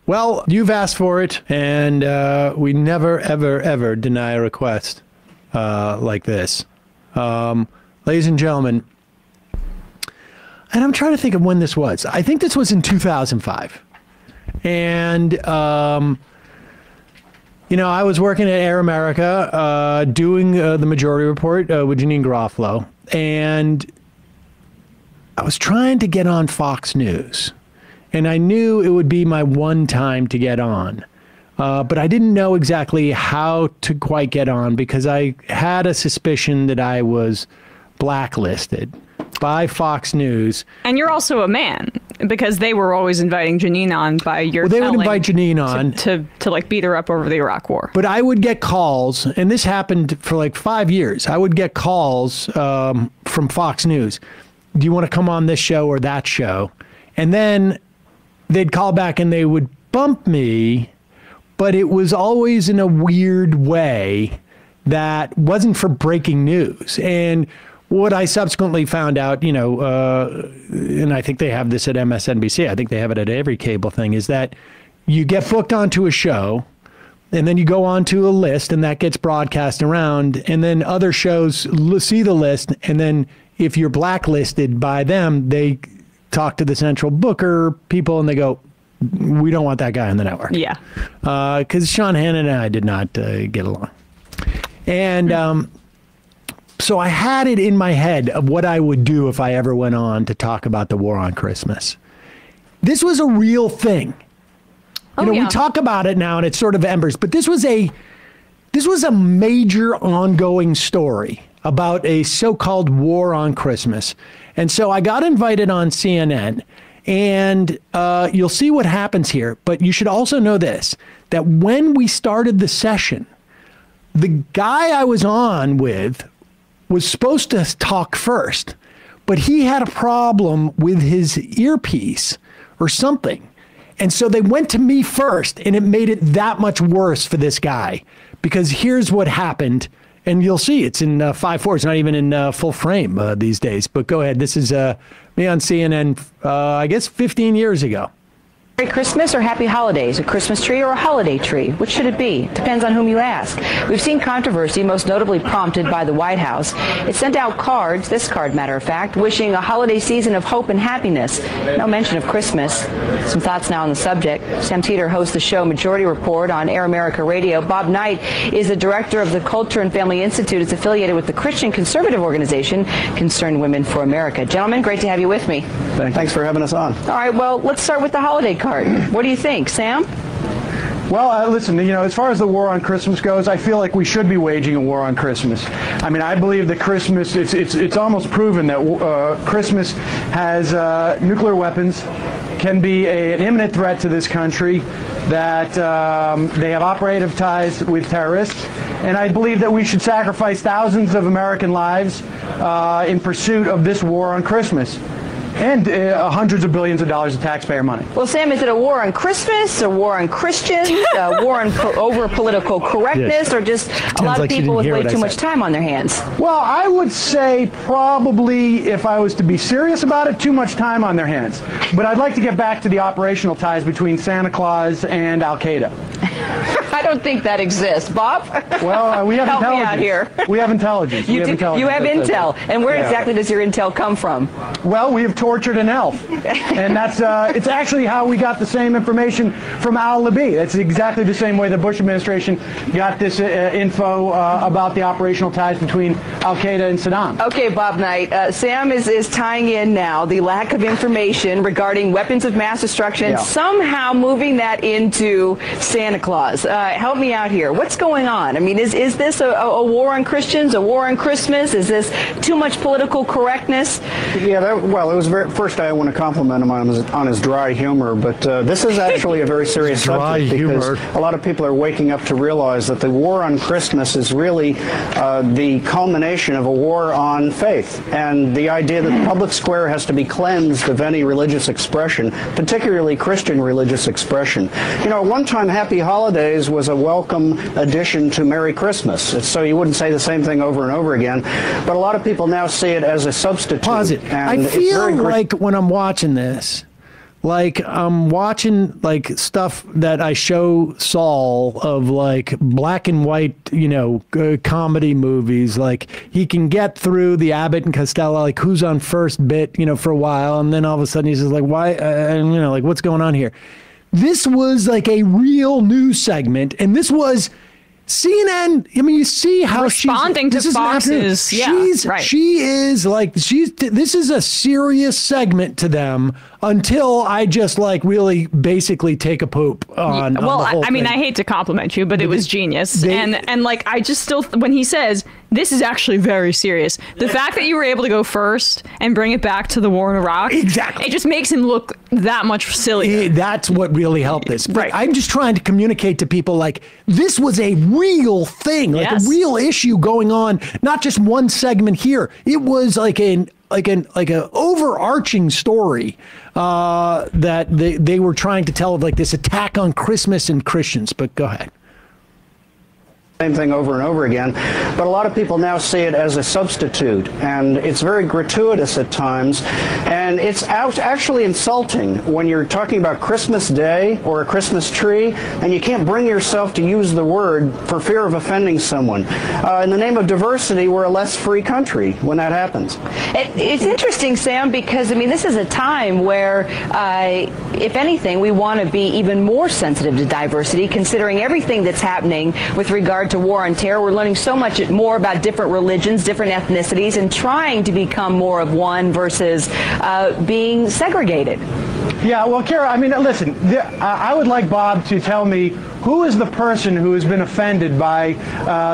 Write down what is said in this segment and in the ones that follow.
Well, you've asked for it, and we never, ever, ever deny a request like this. Ladies and gentlemen, and I'm trying to think of when this was. I think this was in 2005. And, you know, I was working at Air America doing the Majority Report with Janine Garofalo. And I was trying to get on Fox News. And I knew it would be my one time to get on. But I didn't know exactly how to quite get on because I had a suspicion that I was blacklisted by Fox News. And you're also a man because they were always inviting Janine on by your they would invite Janine on to like beat her up over the Iraq War. But I would get calls, and this happened for like 5 years. I would get calls from Fox News. Do you want to come on this show or that show? And then they'd call back and they would bump me, but it was always in a weird way that wasn't for breaking news. And what I subsequently found out, you know, and I think they have this at MSNBC, I think they have it at every cable thing, is that you get booked onto a show and then you go onto a list and that gets broadcast around, and then other shows see the list, and then if you're blacklisted by them, they talk to the central booker people and they go, we don't want that guy on the network. Yeah. Because Sean Hannon and I did not get along. And so I had it in my head of what I would do if I ever went on to talk about the war on Christmas. This was a real thing. You know, we talk about it now and it's sort of embers, but this was a major ongoing story about a so-called war on Christmas. And so I got invited on CNN, and you'll see what happens here. But you should also know this, that when we started the session, the guy I was on with was supposed to talk first, but he had a problem with his earpiece or something. And so they went to me first, and it made it that much worse for this guy, because here's what happened. And you'll see it's in 5:4. It's not even in full frame these days. But go ahead. This is me on CNN, I guess 15 years ago. Merry Christmas or Happy Holidays, a Christmas tree or a holiday tree? Which should it be? Depends on whom you ask. We've seen controversy, most notably prompted by the White House. It sent out cards, this card matter of fact, wishing a holiday season of hope and happiness. No mention of Christmas. Some thoughts now on the subject. Sam Teeter hosts the show Majority Report on Air America Radio. Bob Knight is the director of the Culture and Family Institute. It's affiliated with the Christian conservative organization Concerned Women for America. Gentlemen, great to have you with me. Thanks for having us on. All right, well, let's start with the holiday card. What do you think, Sam? Well, listen, you know, as far as the war on Christmas goes, I feel like we should be waging a war on Christmas. I mean, I believe that Christmas, it's almost proven that Christmas has nuclear weapons, can be an imminent threat to this country, that they have operative ties with terrorists, and I believe that we should sacrifice thousands of American lives in pursuit of this war on Christmas. And hundreds of billions of dollars of taxpayer money. Well, Sam, is it a war on Christmas, a war on Christians, a war on over political correctness, or just a lot of people with way too much time on their hands? Well, I would say probably, if I was to be serious about it, too much time on their hands. But I'd like to get back to the operational ties between Santa Claus and Al-Qaeda. I don't think that exists. Bob? Well, we have Help intelligence. Me out here. We have intelligence. You have intel. And where exactly does your intel come from? Well, we have tortured an elf. And that's it's actually how we got the same information from al-Libi. That's exactly the same way the Bush administration got this info about the operational ties between Al-Qaeda and Saddam. Okay, Bob Knight. Sam is tying in now the lack of information regarding weapons of mass destruction, somehow moving that into Santa Claus. Help me out here. What's going on? I mean, is this a war on Christians, a war on Christmas? Is this too much political correctness? Yeah, well, it was first I want to compliment him on his dry humor, but this is actually a very serious subject because a lot of people are waking up to realize that the war on Christmas is really the culmination of a war on faith, and the idea that the public square has to be cleansed of any religious expression, particularly Christian religious expression. You know, at one time, Happy Holidays was a welcome addition to Merry Christmas, so you wouldn't say the same thing over and over again, but a lot of people now see it as a substitute. Pause it. I feel like when I'm watching this, like I'm watching like stuff that I show Saul of like black and white, comedy movies. Like he can get through the Abbott and Costello, like who's on first bit, for a while, and then all of a sudden he's just like, why, like what's going on here? This was like a real news segment, and this was CNN. I mean, you see how responding to Fox's. She is like this is a serious segment to them until I just like really basically take a poop on. Well, the whole I mean, thing. I hate to compliment you, but it was genius. And like I just still when he says this is actually very serious, the fact that you were able to go first and bring it back to the war in Iraq, exactly, it just makes him look that much sillier. That's what really helped this. But right. I'm just trying to communicate to people like this was a real thing, like a real issue going on, not just one segment here. It was like an overarching story that they were trying to tell of like this attack on Christmas and Christians. But go ahead. Same thing over and over again, but a lot of people now see it as a substitute, and it's very gratuitous at times, and it's actually insulting when you're talking about Christmas Day or a Christmas tree, and you can't bring yourself to use the word for fear of offending someone. In the name of diversity, we're a less free country when that happens. It's interesting, Sam, because, I mean, this is a time where, if anything, we want to be even more sensitive to diversity, considering everything that's happening with regard to war on terror. We're learning so much more about different religions, different ethnicities, and trying to become more of one versus being segregated. Yeah, well, Kara, I mean, listen, I would like Bob to tell me who is the person who has been offended by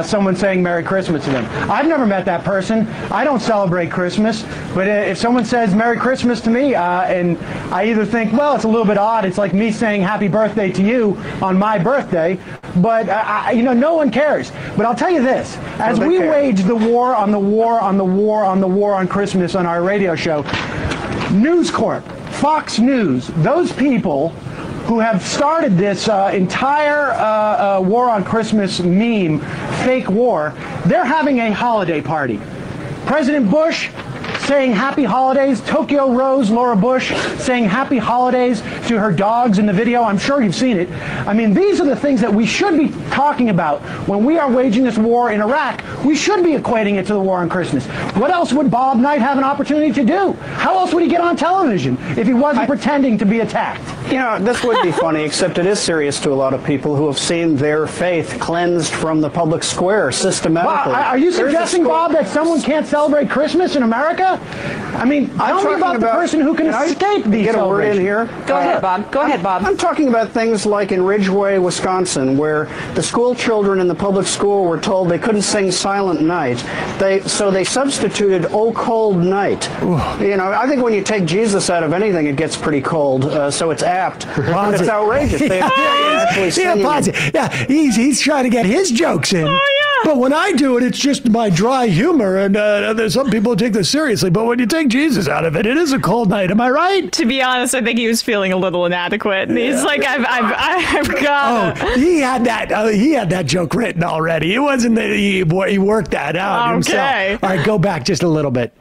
someone saying Merry Christmas to them. I've never met that person. I don't celebrate Christmas, but if someone says Merry Christmas to me, and I either think, well, it's a little bit odd, it's like me saying Happy Birthday to you on my birthday, but no one cares. But I'll tell you this, as we wage the war on the war on the war on the war on Christmas on our radio show, News Corp, Fox News, those people who have started this entire war on Christmas meme, fake war, they're having a holiday party. President Bush saying happy holidays, Tokyo Rose, Laura Bush, saying happy holidays to her dogs in the video. I'm sure you've seen it. I mean, these are the things that we should be talking about when we are waging this war in Iraq. We should be equating it to the war on Christmas. What else would Bob Knight have an opportunity to do? How else would he get on television if he wasn't pretending to be attacked? This would be funny, except it is serious to a lot of people who have seen their faith cleansed from the public square systematically. Are you suggesting, Bob, that someone can't celebrate Christmas in America? I mean, tell me about the person who can escape these get a word in here? Go ahead, Bob. Go ahead, Bob. I'm talking about things like in Ridgeway, Wisconsin, where the school children in the public school were told they couldn't sing Silent Night. So they substituted Oh Cold Night. I think when you take Jesus out of anything, it gets pretty cold, so it's apt. It's outrageous. He's trying to get his jokes in. But when I do it, it's just my dry humor, and there's some people take this seriously. But when you take Jesus out of it, it is a cold night. Am I right? To be honest, I think he was feeling a little inadequate. And he's like, I've got. Oh, he had that joke written already. It wasn't that he worked that out himself. All right, go back just a little bit.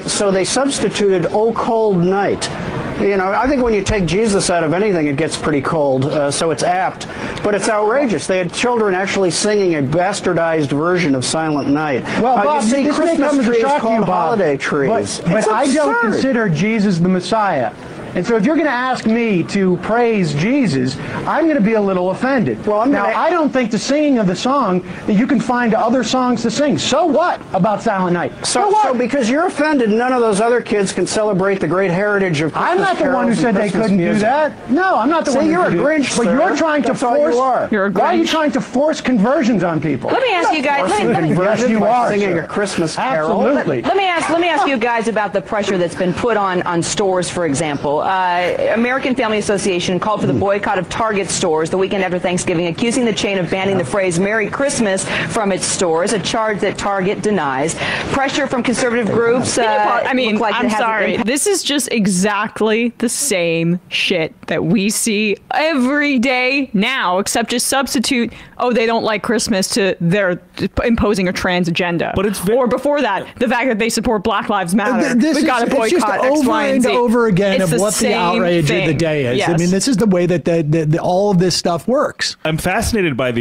So they substituted Oh Cold Night. I think when you take Jesus out of anything, it gets pretty cold, so it's apt. But it's outrageous. They had children actually singing a bastardized version of Silent Night. Well, Bob, you see Christmas trees called holiday trees. But I don't consider Jesus the Messiah. And so if you're going to ask me to praise Jesus, I'm going to be a little offended. Well, I don't think the singing of the song that you can find other songs to sing. So what about Silent Night? So what? So because you're offended, none of those other kids can celebrate the great heritage of Christmas. I'm not the one who said they couldn't do that. No, I'm not the one who you're a Grinch, but you're trying to force. You're a Grinch. Why are you trying to force conversions on people? Let me ask you guys. Yes, you are singing a Christmas carol. Absolutely. Let me ask you guys about the pressure that's been put on stores, for example. American Family Association called for the boycott of Target stores the weekend after Thanksgiving, accusing the chain of banning the phrase Merry Christmas from its stores, a charge that Target denies. Pressure from conservative groups. I'm sorry. This is just exactly the same shit that we see every day now, except just substitute, they don't like Christmas to they're imposing a trans agenda. But it's or before that, the fact that they support Black Lives Matter. We've got to boycott it's just X, over Y, and and Z. over again It's of what the outrage of the day is. Yes. I mean, this is the way that all of this stuff works. I'm fascinated by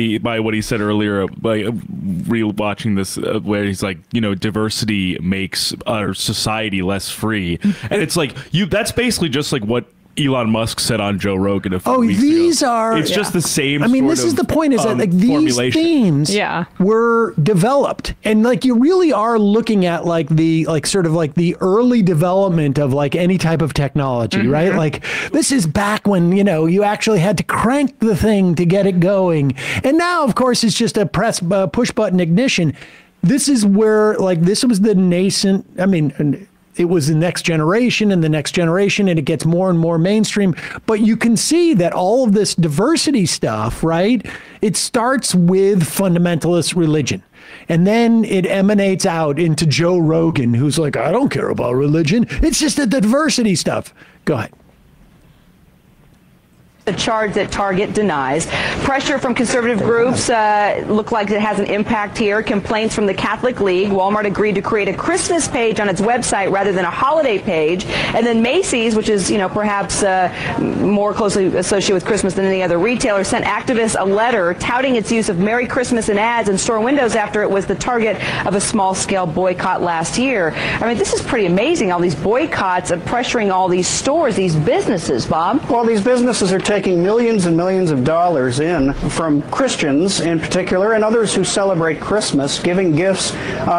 what he said earlier, by rewatching this, where he's like, diversity makes our society less free, and it's like that's basically just like what Elon Musk said on Joe Rogan a few weeks ago. It's just the same. I mean, this is the point: is that like these themes were developed, and like you really are looking at like the early development of like any type of technology, right? Like this is back when you actually had to crank the thing to get it going, and now of course it's just a push button ignition. This is where this was the nascent. I mean. It was the next generation and the next generation, and it gets more and more mainstream. But you can see that all of this diversity stuff, right? It starts with fundamentalist religion. And then it emanates out into Joe Rogan, who's like, I don't care about religion. It's just the diversity stuff. Go ahead. The charge that Target denies. Pressure from conservative groups look like it has an impact here. Complaints from the Catholic League. Walmart agreed to create a Christmas page on its website rather than a holiday page. And then Macy's, which is, perhaps more closely associated with Christmas than any other retailer, sent activists a letter touting its use of Merry Christmas in ads and store windows after it was the target of a small-scale boycott last year. I mean, this is pretty amazing, all these boycotts of pressuring all these stores, these businesses, Bob. Well, these businesses are taking millions and millions of dollars in from Christians in particular and others who celebrate Christmas, giving gifts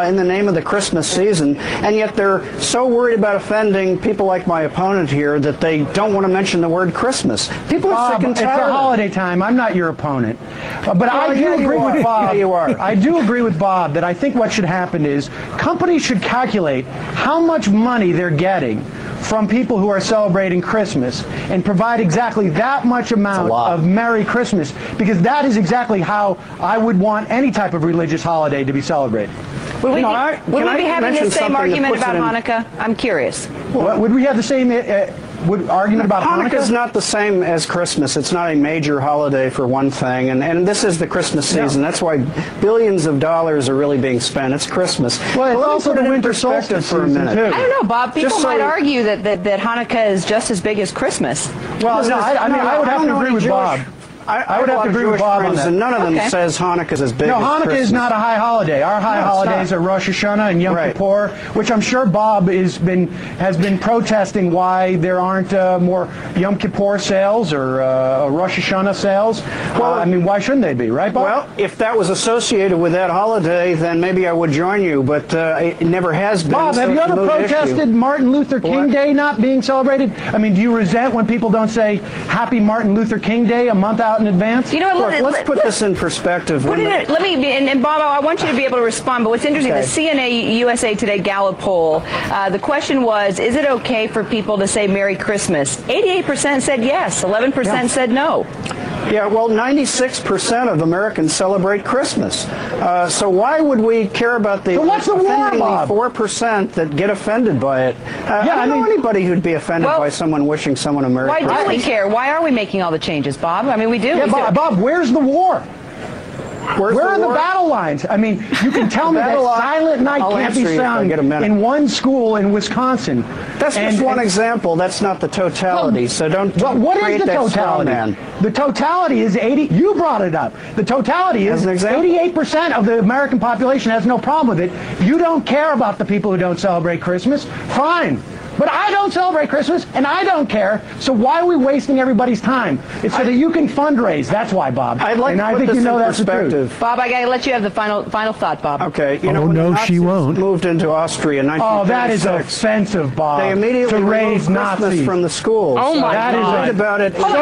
in the name of the Christmas season, and yet they're so worried about offending people like my opponent here that they don't want to mention the word Christmas. People are sick and tired. It's a holiday time. I'm not your opponent. But I do agree with Bob. Yeah, you are. I do agree with Bob that I think what should happen is companies should calculate how much money they're getting from people who are celebrating Christmas and provide exactly that much amount of Merry Christmas, because that is exactly how I would want any type of religious holiday to be celebrated. Would we be having the same argument about Hanukkah? I'm curious. Would we have the same argument about Hanukkah? Hanukkah is not the same as Christmas. It's not a major holiday for one thing, and this is the Christmas season. That's why billions of dollars are really being spent. It's Christmas. Well, it's also the winter solstice for a minute. Too. I don't know, Bob. People might argue that Hanukkah is just as big as Christmas. Well, I would have to agree with Bob. I would have to agree with Bob on that. And none of them says Hanukkah is as big as Christmas. No, Hanukkah is not a high holiday. Our high holidays are Rosh Hashanah and Yom Kippur, which I'm sure Bob has been protesting why there aren't more Yom Kippur sales or Rosh Hashanah sales. Well, I mean, why shouldn't they be, right, Bob? Well, if that was associated with that holiday, then maybe I would join you, but it never has been. Bob, have you ever protested Martin Luther King Day not being celebrated? I mean, do you resent when people don't say Happy Martin Luther King Day a month out in advance? You know what? Let's put this in perspective. And Bob, I want you to be able to respond. But what's interesting, the CNN USA Today Gallup poll, the question was, is it okay for people to say Merry Christmas? 88% said yes. 11% said no. Yeah, well, 96% of Americans celebrate Christmas. So why would we care about the 4% that get offended by it? I don't know anybody who'd be offended by someone wishing someone a Merry Christmas. Why do we care? Why are we making all the changes, Bob? I mean, we do. Yeah, Bob, where's the war? Where are the battle lines? I mean, you can tell me that Silent Night can't be sung in one school in Wisconsin. That's just one example. That's not the totality. So don't what create is the totality? The totality is 80. You brought it up. The totality is 88% of the American population has no problem with it. You don't care about the people who don't celebrate Christmas. Fine. But I don't celebrate Christmas, and I don't care, so why are we wasting everybody's time? It's so that you can fundraise. That's why, Bob. I'd like to put this in perspective. Bob, I got to let you have the final thought, Bob. Okay. You know, when the Nazis moved into Austria in 1936. Oh, that is offensive, Bob. They immediately raised Christmas from the schools. Oh, my God. About it. Hold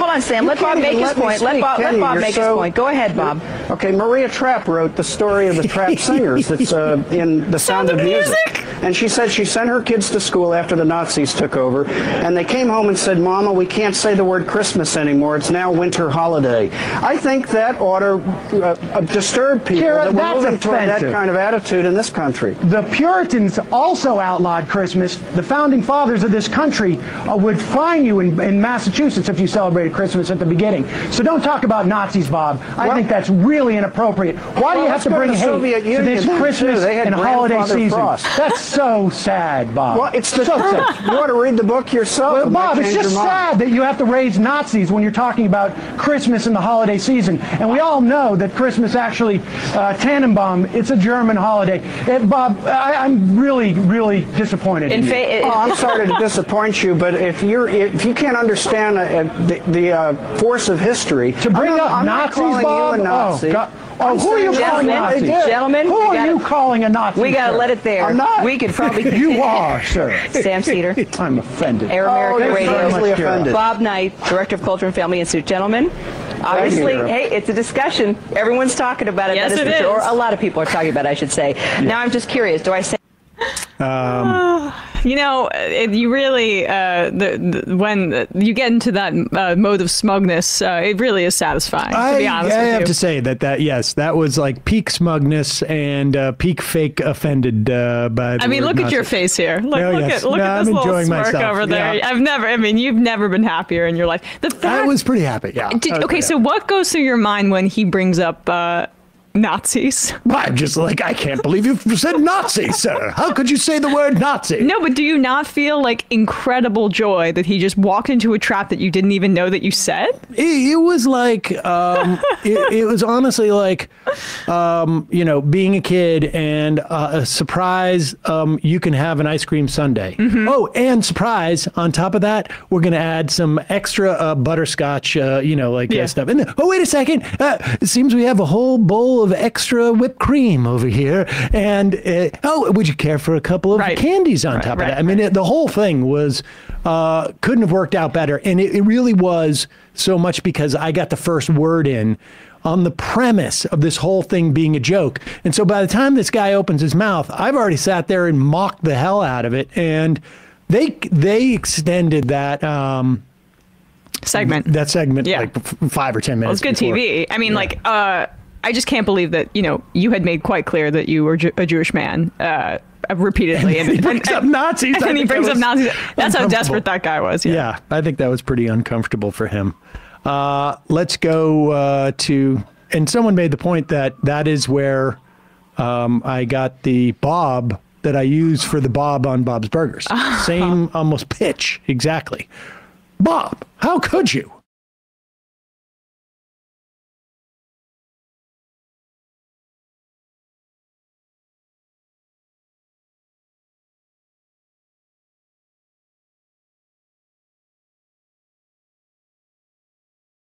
on, Sam. Let Bob make his point. Let Bob make his point. Go ahead, Bob. Okay, Maria Trapp wrote the story of the Trapp Singers that's in The Sound of Music. And she said she sent her kids to school after the Nazis took over, and they came home and said, Mama, we can't say the word Christmas anymore. It's now winter holiday. I think that ought to disturb people that we're moving toward that kind of attitude in this country. The Puritans also outlawed Christmas. The founding fathers of this country would fine you in Massachusetts if you celebrated Christmas at the beginning. So don't talk about Nazis, Bob. I think that's really inappropriate. Why do you have to bring hate to this Christmas and holiday season? That's so sad, Bob. Well, it's the truth. You want to read the book yourself? Well, Bob, it's just sad that you have to raise Nazis when you're talking about Christmas and the holiday season. And we all know that Christmas actually, Tannenbaum, it's a German holiday. Bob, I'm really, really disappointed in you. I'm sorry to disappoint you, but if you can't understand the force of history, to bring up Nazis, Bob? You a Nazi. Oh, who are you calling a Nazi? Gentlemen, who are you calling a Nazi? We got to let it there. I'm not. We could probably. You are, sir. Sam Seder. I'm offended. Air America Radio. Offended. Bob Knight, Director of Culture and Family Institute. Gentlemen, obviously, hey, it's a discussion. Everyone's talking about it. Yes, that is for sure. Or a lot of people are talking about it, I should say. Yeah. Now, I'm just curious. Do I say... You know, you really, when you get into that mode of smugness, it really is satisfying, to be honest with you. I have to say yes, that was like peak smugness and peak fake offended by the I mean, word look Nazi. at your face here. Look at this I'm little enjoying smirk myself. over there. Yeah. You've never been happier in your life. I was pretty happy, yeah. Okay, so what goes through your mind when he brings up Nazis? I'm just like, I can't believe you said Nazi, sir. How could you say the word Nazi? No, but do you not feel like incredible joy that he just walked into a trap that you didn't even know that you said? It was like, it was honestly like, being a kid and a surprise, you can have an ice cream sundae. Mm-hmm. Oh, and surprise, on top of that, we're going to add some extra butterscotch, stuff. And oh, wait a second. It seems we have a whole bowl of extra whipped cream over here. And, would you care for a couple of candies on top of that? I mean, the whole thing was, couldn't have worked out better. And it really was so much because I got the first word in on the premise of this whole thing being a joke. And so by the time this guy opens his mouth, I've already sat there and mocked the hell out of it. And they extended that segment like 5 or 10 minutes. Well, it's good TV. I mean, I just can't believe that, you had made quite clear that you were a Jewish man repeatedly. And he brings up Nazis. And he brings up Nazis. That's how desperate that guy was. Yeah, I think that was pretty uncomfortable for him. Let's go to, and someone made the point that is where I got the Bob that I use for the Bob on Bob's Burgers. Same almost pitch, exactly. Bob, how could you?